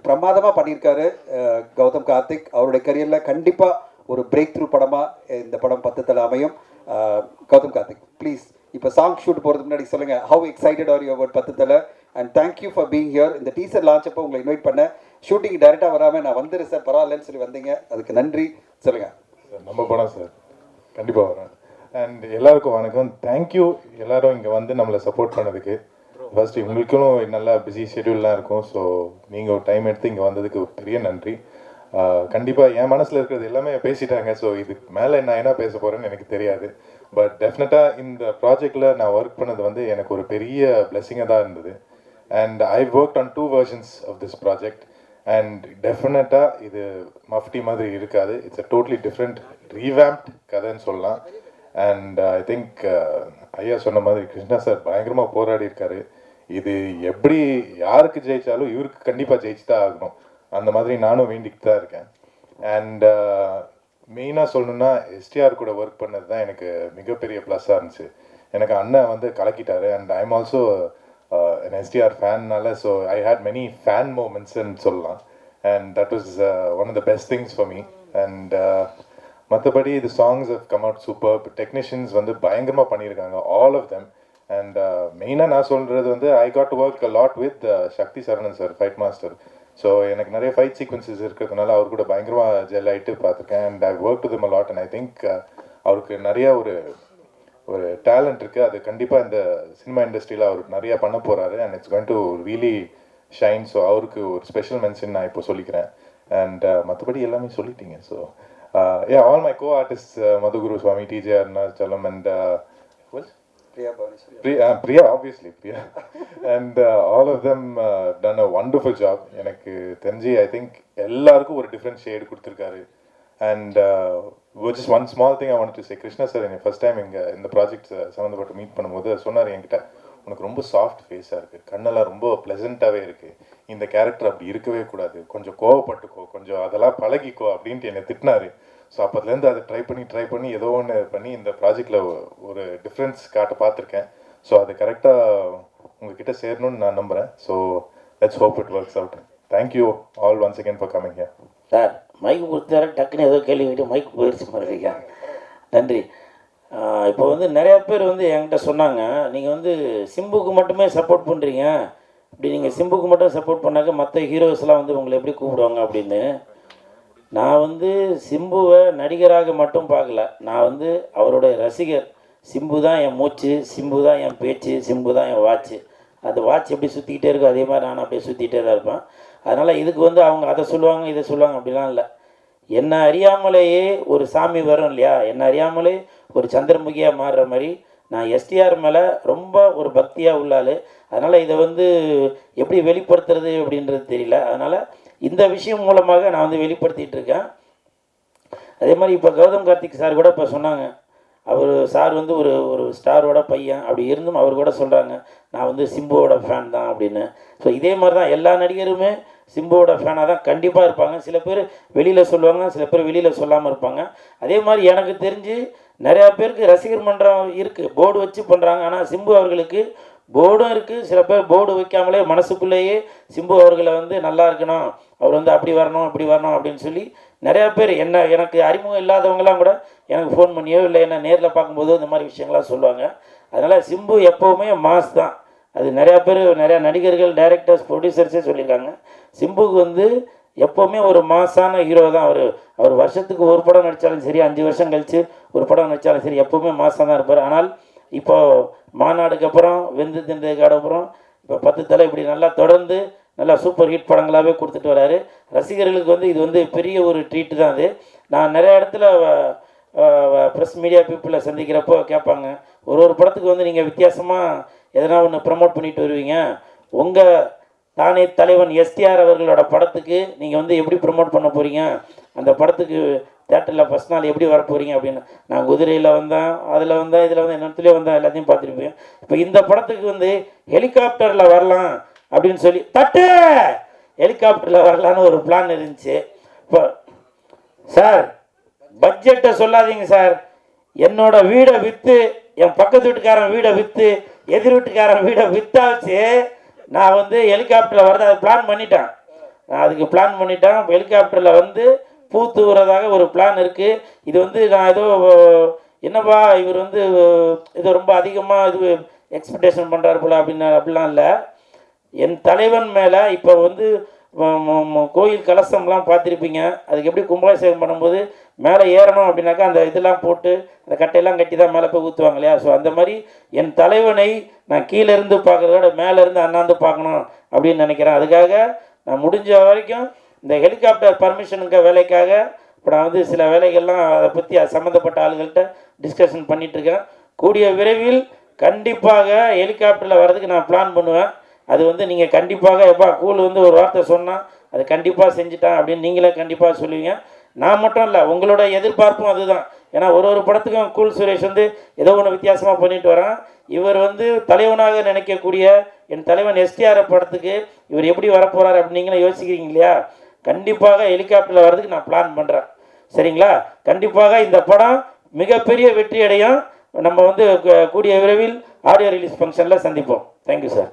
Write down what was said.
பிரமாதமாக பண்ணியிருக்காரு கௌதம் கார்த்திக். அவருடைய கரியரில் கண்டிப்பாக ஒரு பிரேக் த்ரூ படமாக இந்த படம் 10 தலை அமையும். கௌதம் கார்த்திக் ப்ளீஸ் இப்போ சாங் ஷூட் போகிறதுக்கு முன்னாடி சொல்லுங்கள், how excited are you about 10 தலை and thank you for being here. இந்த டீசர் லான்ச் அப்போ உங்களை இன்வைட் பண்ணேன், ஷூட்டிங் டைரெக்டாக வராமல் நான் வந்துடுறேன் சார் பரவாயில்லன்னு சொல்லி வந்தீங்க, அதுக்கு நன்றி. சொல்லுங்கள் சார். நம்ம படம் சார், கண்டிப்பாக வரேன். அண்ட் எல்லாருக்கும் வணக்கம். தேங்க்யூ எல்லாரும் இங்கே வந்து நம்மளை சப்போர்ட் பண்ணதுக்கு. ஃபர்ஸ்ட் உங்களுக்கும் நல்லா பிஸி ஷெடியூல்லாம் இருக்கும், ஸோ நீங்கள் டைம் எடுத்து இங்கே வந்ததுக்கு பெரிய நன்றி. கண்டிப்பாக என் மனசில் இருக்கிறது எல்லாமே பேசிட்டாங்க, ஸோ இதுக்கு மேலே நான் என்ன பேச போகிறேன்னு எனக்கு தெரியாது. பட் டெஃபினட்டாக இந்த ப்ராஜெக்டில் நான் ஒர்க் பண்ணது வந்து எனக்கு ஒரு பெரிய பிளெஸிங்காக தான் இருந்தது. And I work on 2 versions of this project. And டெஃபினட்டாக இது மஃப்டி மாதிரி இருக்காது. It's a totally different revamped கதைன்னு சொல்லலாம். அண்ட் ஐ திங்க் ஐயா சொன்ன மாதிரி கிருஷ்ணா சார் பயங்கரமாக போராடி இருக்காரு. இது எப்படி யாருக்கு ஜெயிச்சாலும் இவருக்கு கண்டிப்பாக ஜெயிச்சு தான் ஆகணும், அந்த மாதிரி நானும் வேண்டிக்கிட்டு தான் இருக்கேன். அண்ட் மெயினாக சொல்லணுன்னா எஸ்டிஆர் கூட ஒர்க் பண்ணது தான் எனக்கு மிகப்பெரிய ப்ளஸ்ஸாக இருந்துச்சு. எனக்கு அண்ணன் வந்து கலக்கிட்டாரு. And I am also an SDR ஃபேன்னால, so I had many fan மூமெண்ட்ஸ்ன்னு சொல்லலாம். And that was one of the best things for me. And மற்றபடி the songs have come out super. Technicians வந்து பயங்கரமாக பண்ணியிருக்காங்க, ஆல் ஆஃப் தெம். அண்ட் மெயினாக நான் சொல்கிறது வந்து I got to work a lot with Sakthi Saravanan sir, fight master. So எனக்கு நிறைய ஃபைட் சீக்வன்சஸ் இருக்கிறதுனால அவர் கூட பயங்கரமாக ஜெல் ஆகிட்டு பார்த்துருக்கேன். And I work to them a lot. And I think அவருக்கு நிறைய ஒரு டேலண்ட் இருக்குது, அது கண்டிப்பாக இந்த சினிமா இண்டஸ்ட்ரியில் அவர் நிறையா பண்ண போகிறாரு. And it's going to really shine. So அவருக்கு ஒரு ஸ்பெஷல் மென்ஷன் நான் இப்போ சொல்லிக்கிறேன். அண்ட் மற்றபடி எல்லாமே சொல்லிட்டீங்க. So all my co artist Madhuguru Swami, DJ Arunachalam and Priya, obviously Priya, and all of them done a wonderful job. எனக்கு தெரிஞ்சு I think எல்லாருக்கும் ஒரு டிஃப்ரெண்ட் ஷேட் கொடுத்துருக்காரு. And just one small thing I wanted to say, Krishna sir எனக்கு first time இங்கே இந்த project சம்மந்தப்பட்டு meet பண்ணும்போது சொன்னார் என்கிட்ட, உனக்கு ரொம்ப சாஃப்ட் ஃபேஸாக இருக்குது, கண்ணெல்லாம் ரொம்ப ப்ளசண்ட்டாகவே இருக்குது, இந்த கேரக்டர் அப்படி இருக்கவே கூடாது, கொஞ்சம் கோவப்பட்டுக்கோ, கொஞ்சம் அதெல்லாம் பழகிக்கோ அப்படின்ட்டு என்னை திட்டினாரு. ஸோ அப்போதுலேருந்து அதை ட்ரை பண்ணி ஏதோ ஒன்று பண்ணி இந்த ப்ராஜெக்டில் ஒரு டிஃப்ரென்ஸ் காட்ட பார்த்துருக்கேன். ஸோ அது கரெக்டாக உங்ககிட்ட சேரணும்னு நான் நம்புகிறேன். So let's hope it works out. Thank you all once again for coming here. Sir மைக்கு கொடுத்தாரு, டக்குன்னு ஏதோ கேள்வி கேட்டு மைக்கு போயிடுச்சு மாதிரி. நன்றி. இப்போ வந்து நிறையா பேர் வந்து என்கிட்ட சொன்னாங்க, நீங்கள் வந்து சிம்புக்கு மட்டுமே சப்போர்ட் பண்ணுறீங்க, இப்படி நீங்கள் சிம்புக்கு மட்டும் சப்போர்ட் பண்ணாக்க மற்ற ஹீரோஸ்லாம் வந்து உங்களை எப்படி கூப்பிடுவாங்க அப்படின்னு. நான் வந்து சிம்புவை நடிகராக மட்டும் பார்க்கல, நான் வந்து அவருடைய ரசிகர். சிம்பு தான் என் மூச்சு, சிம்பு தான் என் பேச்சு, சிம்பு தான் என் வாட்ச்சு. அது வாட்ச் எப்படி சுற்றிக்கிட்டே இருக்கும் அதே மாதிரி நான் அப்படியே சுற்றிக்கிட்டே தான் இருப்பேன். அதனால் இதுக்கு வந்து அவங்க அதை சொல்லுவாங்க இதை சொல்லுவாங்க அப்படிலாம் இல்லை. என்னை அறியாமலேயே ஒரு சாமி வரும் இல்லையா, என்னை அறியாமலே ஒரு சந்திரமுகியாக மாறுற மாதிரி நான் எஸ்டிஆர் மேலே ரொம்ப ஒரு பக்தியாக உள்ளாள். அதனால் இதை வந்து எப்படி வெளிப்படுத்துறது அப்படின்றது தெரியல. அதனால் இந்த விஷயம் மூலமாக நான் வந்து வெளிப்படுத்திகிட்டு இருக்கேன். அதே மாதிரி இப்போ கௌதம் கார்த்திக் சார் கூட இப்போ சொன்னாங்க, அவர் சார் வந்து ஒரு ஸ்டாரோட பையன் அப்படி இருந்தும் அவர் கூட சொல்கிறாங்க நான் வந்து சிம்புவோட ஃபேன் தான் அப்படின்னு. ஸோ இதே மாதிரி தான் எல்லா நடிகருமே சிம்புவோட ஃபேனாக தான் கண்டிப்பாக இருப்பாங்க. சில பேர் வெளியில் சொல்லுவாங்க, சில பேர் வெளியில் சொல்லாமல் இருப்பாங்க. அதே மாதிரி எனக்கு தெரிஞ்சு நிறையா பேருக்கு ரசிகர் மன்றம் இருக்குது, போர்டு வச்சு பண்ணுறாங்க. ஆனால் சிம்பு அவர்களுக்கு போர்டும் இருக்குது, சில பேர் போர்டு வைக்காமலே மனசுக்குள்ளேயே சிம்பு அவர்களை வந்து நல்லா இருக்கணும், அவர் வந்து அப்படி வரணும் இப்படி வரணும் அப்படின்னு சொல்லி நிறையா பேர் எனக்கு அறிமுகம் இல்லாதவங்களாம் கூட எனக்கு ஃபோன் பண்ணியோ இல்லை என்ன நேரில் பார்க்கும்போதோ இந்த மாதிரி விஷயங்கள்லாம் சொல்லுவாங்க. அதனால் சிம்பு எப்போவுமே மாஸ் தான். அது நிறையா பேர், நிறையா நடிகர்கள், டைரக்டர்ஸ், ப்ரொடியூசர்ஸே சொல்லியிருக்காங்க. சிம்புக்கு வந்து எப்போவுமே ஒரு மாஸான ஹீரோ தான். அவர் வருஷத்துக்கு ஒரு படம் நடித்தாலும் சரி, 5 வருஷம் கழித்து ஒரு படம் நடித்தாலும் சரி, எப்போவுமே மாஸாக தான் இருப்பார். ஆனால் இப்போது மாநாடுக்கு அப்புறம், வெந்து தின்றதுக்கு அப்புறம் இப்போ 10 தலை இப்படி நல்லா தொடர்ந்து நல்லா சூப்பர் ஹிட் படங்களாகவே கொடுத்துட்டு வராரு. ரசிகர்களுக்கு வந்து இது வந்து பெரிய ஒரு ட்ரீட்டு தான். அது நான் நிறைய இடத்துல ப்ரெஸ் மீடியா பீப்புளை சந்திக்கிறப்போ கேட்பாங்க, ஒரு படத்துக்கு வந்து நீங்கள் வித்தியாசமாக எதனா ஒன்று ப்ரமோட் பண்ணிட்டு வருவீங்க, உங்கள் தானே தலைவன் எஸ்டிஆர் அவர்களோட படத்துக்கு நீங்கள் வந்து எப்படி ப்ரமோட் பண்ண போகிறீங்க, அந்த படத்துக்கு தேட்டரில் ஃபஸ்ட் நாள் எப்படி வர போகிறீங்க அப்படின்னு. நான் குதிரையில் வந்தேன், அதில் வந்தேன், இதில் வந்து என்னத்துலேயே வந்தேன், எல்லாத்தையும் பார்த்துருப்பேன். இப்போ இந்த படத்துக்கு வந்து ஹெலிகாப்டரில் வரலாம் அப்படின்னு சொல்லி ஹெலிகாப்டரில் வரலான்னு ஒரு பிளான் இருந்துச்சு. இப்போ சார் பட்ஜெட்டை சொல்லாதீங்க சார், என்னோட வீடை விற்று, என் பக்கத்து வீட்டுக்காரன் வீடை விற்று, எதிர் வீட்டுக்காரன் வீடை விற்றாச்சு நான் வந்து ஹெலிகாப்டரில் வரது அதை பிளான் பண்ணிட்டேன். நான் அதுக்கு பிளான் பண்ணிட்டேன். ஹெலிகாப்டரில் வந்து பூ தூவுறதாக ஒரு பிளான் இருக்குது. இது வந்து நான் ஏதோ என்னப்பா இவர் வந்து ஏதோ ரொம்ப அதிகமாக இது எக்ஸ்பெக்டேஷன் பண்ணுறாரு போல அப்படிலாம் இல்லை. என் தலைவன் மேலே இப்போ வந்து கோயில் கலசம்லாம் பார்த்துருப்பீங்க. அதுக்கு எப்படி கும்பாபிஷேகம் பண்ணும்போது மேலே ஏறணும் அப்படின்னாக்கா அந்த இதெல்லாம் போட்டு அந்த கட்டையெல்லாம் கட்டி தான் மேலே போய் ஊற்றுவாங்க இல்லையா? ஸோ அந்த மாதிரி என் தலைவனை நான் கீழே இருந்து பார்க்குறத விட மேலேருந்து அண்ணாந்து பார்க்கணும் அப்படின்னு நினைக்கிறேன். அதுக்காக நான் முடிஞ்ச வரைக்கும் இந்த ஹெலிகாப்டர் பர்மிஷனுக்கு வேலைக்காக இப்போ நான் வந்து சில வேலைகள்லாம் அதை பற்றி சம்மந்தப்பட்ட ஆளுகள்கிட்ட டிஸ்கஷன் பண்ணிகிட்ருக்கேன். கூடிய விரைவில் கண்டிப்பாக ஹெலிகாப்டரில் வர்றதுக்கு நான் பிளான் பண்ணுவேன். அது வந்து நீங்கள் கண்டிப்பாக எப்பா கூல் வந்து ஒரு வார்த்தை சொன்னால் அது கண்டிப்பாக செஞ்சுட்டான் அப்படின்னு நீங்களே கண்டிப்பாக சொல்லுவீங்க. நான் மட்டும் இல்லை, உங்களோட எதிர்பார்ப்பும் அதுதான். ஏன்னா ஒரு படத்துக்கும் கூல் சுரேஷ் வந்து ஏதோ ஒன்று வித்தியாசமாக பண்ணிட்டு வரான். இவர் வந்து தலைவனாக நினைக்கக்கூடிய என் தலைவன் எஸ்டிஆர் படத்துக்கு இவர் எப்படி வரப்போகிறார் அப்படின்னு நீங்களே யோசிக்கிறீங்க இல்லையா? கண்டிப்பாக ஹெலிகாப்டரில் வர்றதுக்கு நான் பிளான் பண்ணுறேன். சரிங்களா? கண்டிப்பாக இந்த படம் மிகப்பெரிய வெற்றி அடையும். நம்ம வந்து கூடிய விரைவில் ஆடியோ ரிலீஸ் ஃபங்க்ஷனில் சந்திப்போம். Thank you sir.